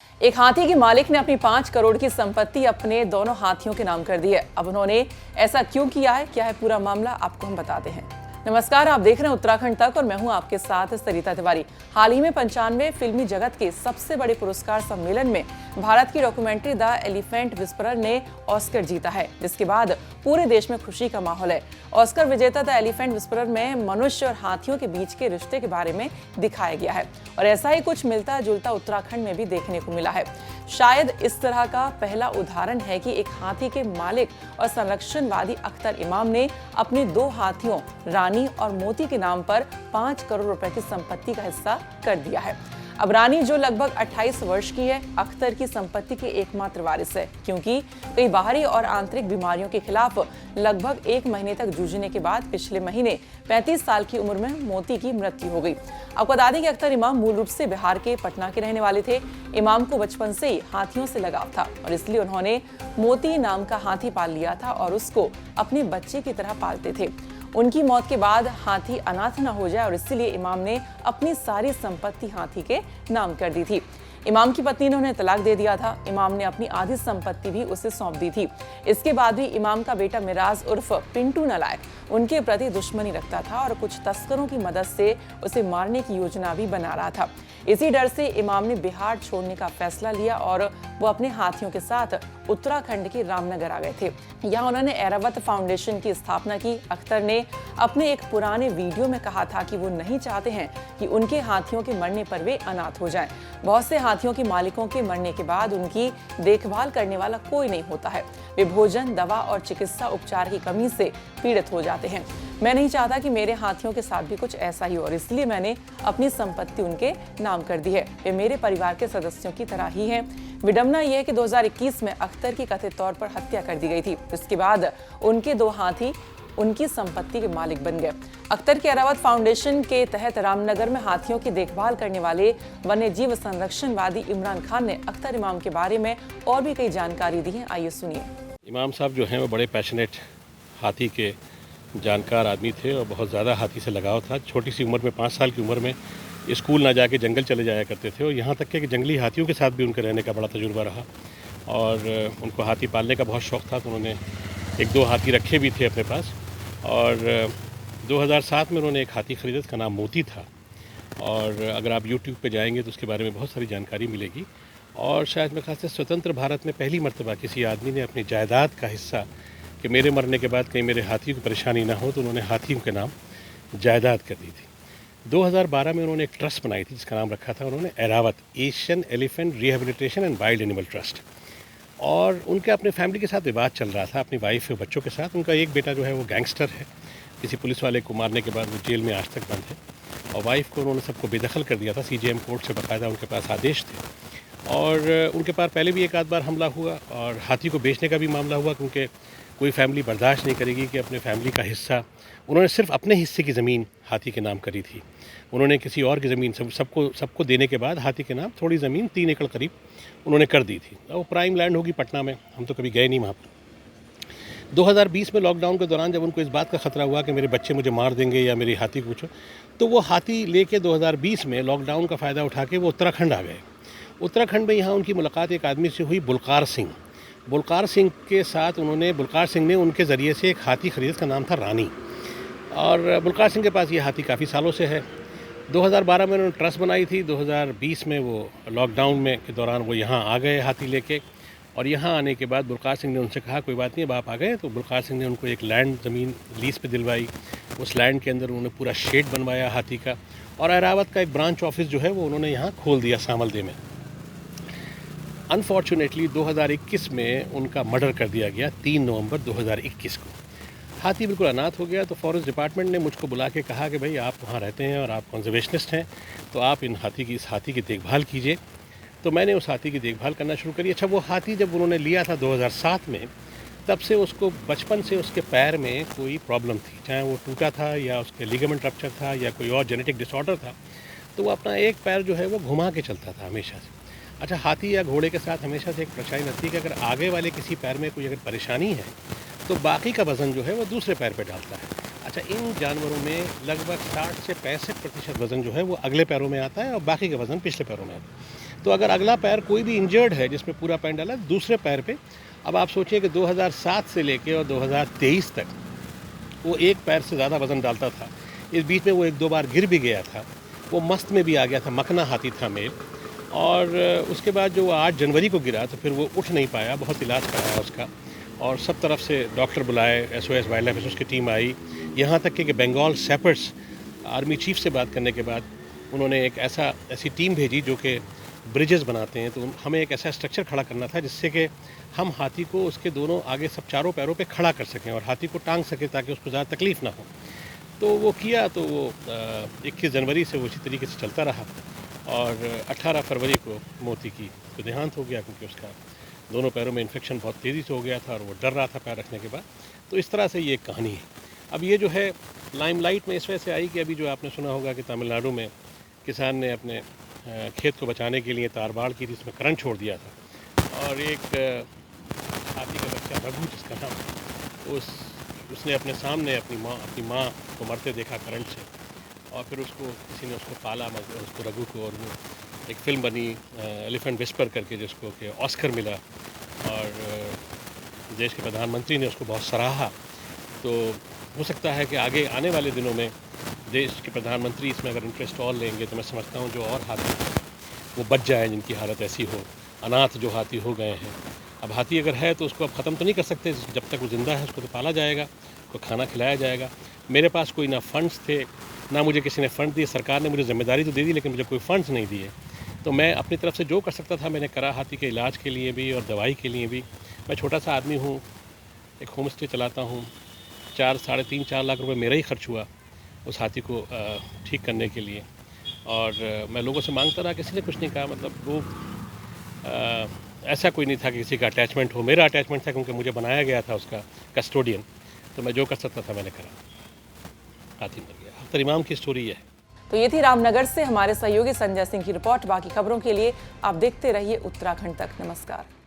एक हाथी के मालिक ने अपनी 5 करोड़ की संपत्ति अपने दोनों हाथियों के नाम कर दी है। अब उन्होंने ऐसा क्यों किया है, क्या है पूरा मामला, आपको हम बताते हैं। नमस्कार, आप देख रहे हैं उत्तराखंड तक और मैं हूं आपके साथ सरिता तिवारी। हाल ही में 95वें फिल्मी जगत के सबसे बड़े पुरस्कार सम्मेलन में भारत की डॉक्यूमेंट्री द एलिफेंट विस्परर ने ऑस्कर जीता है, जिसके बाद पूरे देश में खुशी का माहौल है। ऑस्कर विजेता द एलिफेंट विस्परर में मनुष्य और हाथियों के बीच के रिश्ते के बारे में दिखाया गया है और ऐसा ही कुछ मिलता जुलता उत्तराखंड में भी देखने को मिला है। शायद इस तरह का पहला उदाहरण है कि एक हाथी के मालिक और संरक्षणवादी अख्तर इमाम ने अपने 2 हाथियों रानी और मोती के नाम पर 5 करोड़ रुपए की संपत्ति का हिस्सा कर दिया है। अब रानी, जो लगभग 28 वर्ष की है, अख्तर की संपत्ति की एकमात्र वारिस है, क्योंकि कई बाहरी और आंतरिक बीमारियों के खिलाफ लगभग 1 महीने तक जूझने के बाद पिछले महीने 35 साल की उम्र में मोती की मृत्यु हो गई। आपको बता दें कि अख्तर इमाम मूल रूप से बिहार के पटना के रहने वाले थे। इमाम को बचपन से ही हाथियों से लगाव था और इसलिए उन्होंने मोती नाम का हाथी पाल लिया था और उसको अपने बच्चे की तरह पालते थे। उनकी मौत के बाद हाथी अनाथ न हो जाए और इसलिए इमाम ने अपनी सारी संपत्ति हाथी के नाम कर दी थी। इमाम की पत्नी ने उन्हें तलाक दे दिया था। इमाम ने अपनी आधी संपत्ति भी उसे सौंप दी थी। इसके बाद भी इमाम का बेटा मिराज उर्फ पिंटू नालायक उनके प्रति दुश्मनी रखता था और कुछ तस्करों की मदद से उसे मारने की योजना भी बना रहा था। इसी डर से इमाम ने बिहार छोड़ने का फैसला लिया और वो अपने हाथियों के साथ उत्तराखंड के रामनगर आ गए थे। यहाँ उन्होंने ऐरावत फाउंडेशन की स्थापना की। अख्तर ने अपने एक पुराने वीडियो में कहा था कि वो नहीं चाहते हैं कि उनके हाथियों के मरने पर वे अनाथ हो जाएं। बहुत से हाथियों के मालिकों के मरने के बाद उनकी देखभाल करने वाला कोई नहीं होता है। वे भोजन, दवा और चिकित्सा उपचार की कमी से पीड़ित हो जाते हैं। मैं नहीं चाहता कि मेरे हाथियों के साथ भी कुछ ऐसा ही हो और इसलिए मैंने अपनी संपत्ति उनके नाम कर दी है। वे मेरे परिवार के सदस्यों की तरह ही हैं। विडंबना यह है कि 2021 में अख्तर की कथित तौर पर हत्या कर दी गई थी। इसके बाद उनके 2 हाथी उनकी संपत्ति के मालिक बन गए। अख्तर की ऐरावत फाउंडेशन के तहत रामनगर में हाथियों की देखभाल करने वाले वन्यजीव संरक्षणवादी इमरान खान ने अख्तर इमाम के बारे में और भी कई जानकारी दी है। आइए सुनिए। इमाम साहब जो हैं वो बड़े पैशनेट हाथी के जानकार आदमी थे और बहुत ज़्यादा हाथी से लगाव था। छोटी सी उम्र में 5 साल की उम्र में स्कूल ना जाके जंगल चले जाया करते थे और यहाँ तक कि जंगली हाथियों के साथ भी उनके रहने का बड़ा तजुर्बा रहा और उनको हाथी पालने का बहुत शौक़ था। तो उन्होंने 1-2 हाथी रखे भी थे अपने पास और 2007 में उन्होंने एक हाथी ख़रीदा, उसका नाम मोती था। और अगर आप YouTube पे जाएंगे तो उसके बारे में बहुत सारी जानकारी मिलेगी। और शायद मेरे ख्याल से स्वतंत्र भारत में पहली मर्तबा किसी आदमी ने अपनी जायदाद का हिस्सा कि मेरे मरने के बाद कहीं मेरे हाथी को परेशानी ना हो, तो उन्होंने हाथियों के नाम जायदाद कर दी थी। 2012 में उन्होंने एक ट्रस्ट बनाई थी जिसका नाम रखा था उन्होंने Airavat, Asian elephant rehabilitation and wild animal trust. और उनके अपने फैमिली के साथ विवाद चल रहा था, अपनी वाइफ और बच्चों के साथ। उनका एक बेटा जो है वो गैंगस्टर है, किसी पुलिस वाले को मारने के बाद वो जेल में आज तक बंद है और वाइफ को उन्होंने सबको बेदखल कर दिया था। CJM कोर्ट से बाकायदा उनके पास आदेश थे और उनके पास पहले भी एक आध बार हमला हुआ और हाथी को बेचने का भी मामला हुआ, क्योंकि कोई फैमिली बर्दाश्त नहीं करेगी कि अपने फैमिली का हिस्सा, उन्होंने सिर्फ अपने हिस्से की ज़मीन हाथी के नाम करी थी। उन्होंने किसी और की ज़मीन सबको देने के बाद हाथी के नाम थोड़ी ज़मीन 3 एकड़ करीब उन्होंने कर दी थी। वो प्राइम लैंड होगी पटना में, हम तो कभी गए नहीं वहाँ पर। 2020 में लॉकडाउन के दौरान जब उनको इस बात का ख़तरा हुआ कि मेरे बच्चे मुझे मार देंगे या मेरी हाथी को कुछ, तो वो हाथी लेके 2020 में लॉकडाउन का फ़ायदा उठा के वो उत्तराखंड आ गए। उत्तराखंड में यहाँ उनकी मुलाकात एक आदमी से हुई, बुलकार सिंह। बुलकार सिंह के साथ बुलकार सिंह ने उनके ज़रिए से एक हाथी खरीदा, उसका नाम था रानी। और बुलकार सिंह के पास ये हाथी काफ़ी सालों से है। 2012 में उन्होंने ट्रस्ट बनाई थी। 2020 में वो लॉकडाउन में के दौरान वो यहाँ आ गए हाथी लेके और यहाँ आने के बाद बुलकार सिंह ने उनसे कहा कोई बात नहीं, अब आप आ गए। तो बुलकार सिंह ने उनको एक लैंड ज़मीन लीज़ पे दिलवाई। उस लैंड के अंदर उन्होंने पूरा शेड बनवाया हाथी का और ऐरावत का एक ब्रांच ऑफिस जो है वो उन्होंने यहाँ खोल दिया सामलदे में। अनफॉर्चुनेटली 2021 में उनका मर्डर कर दिया गया 3 नवंबर 2021 को। हाथी बिल्कुल अनाथ हो गया। तो फॉरेस्ट डिपार्टमेंट ने मुझको बुला के कहा कि भाई आप वहाँ रहते हैं और आप कंजर्वेशनिस्ट हैं, तो आप इस हाथी की देखभाल कीजिए। तो मैंने उस हाथी की देखभाल करना शुरू करी। अच्छा, वो हाथी जब उन्होंने लिया था 2007 में, तब से उसको बचपन से उसके पैर में कोई प्रॉब्लम थी, चाहे वो टूटा था या उसके लिगामेंट रप्चर था या कोई और जेनेटिक डिसऑर्डर था। तो वो अपना एक पैर जो है वो घुमा के चलता था हमेशा से। अच्छा, हाथी या घोड़े के साथ हमेशा से एक परछाई रहती है कि अगर आगे वाले किसी पैर में कोई अगर परेशानी है तो बाकी का वज़न जो है वो दूसरे पैर पे डालता है। अच्छा, इन जानवरों में लगभग 60 से 65% वज़न जो है वो अगले पैरों में आता है और बाकी का वज़न पिछले पैरों में आता है। तो अगर अगला पैर कोई भी इंजर्ड है जिसमें पूरा पैर डाला, दूसरे पैर पे अब आप सोचिए कि 2007 से लेके और 2023 तक वो एक पैर से ज़्यादा वज़न डालता था। इस बीच में वो 1-2 बार गिर भी गया था, वो मस्त में भी आ गया था, मकना हाथी था मेल। और उसके बाद जो 8 जनवरी को गिरा तो फिर वो उठ नहीं पाया, बहुत इलाज कराया उसका और सब तरफ से डॉक्टर बुलाए, SOS वाइल्ड लाइफ रिसोर्स की टीम आई, यहाँ तक कि बंगाल शेपर्ड्स आर्मी चीफ से बात करने के बाद उन्होंने एक ऐसी टीम भेजी जो कि ब्रिजेस बनाते हैं। तो हमें एक ऐसा स्ट्रक्चर खड़ा करना था जिससे कि हम हाथी को उसके दोनों आगे सब चारों पैरों पे खड़ा कर सकें और हाथी को टांग सकें ताकि उसको ज़्यादा तकलीफ़ ना हो। तो वो किया, तो वो 21 जनवरी से वो इसी तरीके से चलता रहा और 18 फरवरी को मोती की तो देहांत हो गया, क्योंकि उसका दोनों पैरों में इन्फेक्शन बहुत तेज़ी से हो गया था और वो डर रहा था पैर रखने के बाद। तो इस तरह से ये एक कहानी है। अब ये जो है लाइमलाइट में इस वजह से आई कि अभी जो आपने सुना होगा कि तमिलनाडु में किसान ने अपने खेत को बचाने के लिए तार बाड़ की थी, इसमें करंट छोड़ दिया था और एक हाथी का बच्चा रघु जिसका नाम, उसने अपने सामने अपनी माँ को मरते देखा करंट से और फिर किसी ने उसको पाला, उसको रघु को, और वो एक फ़िल्म बनी एलिफेंट विस्पर करके जिसको कि ऑस्कर मिला और देश के प्रधानमंत्री ने उसको बहुत सराहा। तो हो सकता है कि आगे आने वाले दिनों में देश के प्रधानमंत्री इसमें अगर इंटरेस्ट और लेंगे तो मैं समझता हूँ जो और हाथी वो बच जाए जिनकी हालत ऐसी हो, अनाथ जो हाथी हो गए हैं। अब हाथी अगर है तो उसको अब ख़त्म तो नहीं कर सकते, जब तक वो ज़िंदा है उसको तो पाला जाएगा, उसको खाना खिलाया जाएगा। मेरे पास कोई ना फंड्स थे, ना मुझे किसी ने फ़ंड दिए, सरकार ने मुझे ज़िम्मेदारी तो दे दी लेकिन मुझे कोई फ़ंड्स नहीं दिए। तो मैं अपनी तरफ से जो कर सकता था मैंने करा, हाथी के इलाज के लिए भी और दवाई के लिए भी। मैं छोटा सा आदमी हूँ, एक होम स्टे चलाता हूँ, 3.5 लाख रुपए मेरा ही खर्च हुआ उस हाथी को ठीक करने के लिए। और मैं लोगों से मांगता रहा, किसी ने कुछ नहीं कहा। मतलब वो ऐसा कोई नहीं था कि किसी का अटैचमेंट हो, मेरा अटैचमेंट था क्योंकि मुझे बनाया गया था उसका कस्टोडियन। तो मैं जो कर सकता था मैंने करा, हाथी मर गया। अख्तर इमाम की स्टोरी है। तो ये थी रामनगर से हमारे सहयोगी संजय सिंह की रिपोर्ट। बाकी खबरों के लिए आप देखते रहिए उत्तराखंड तक। नमस्कार।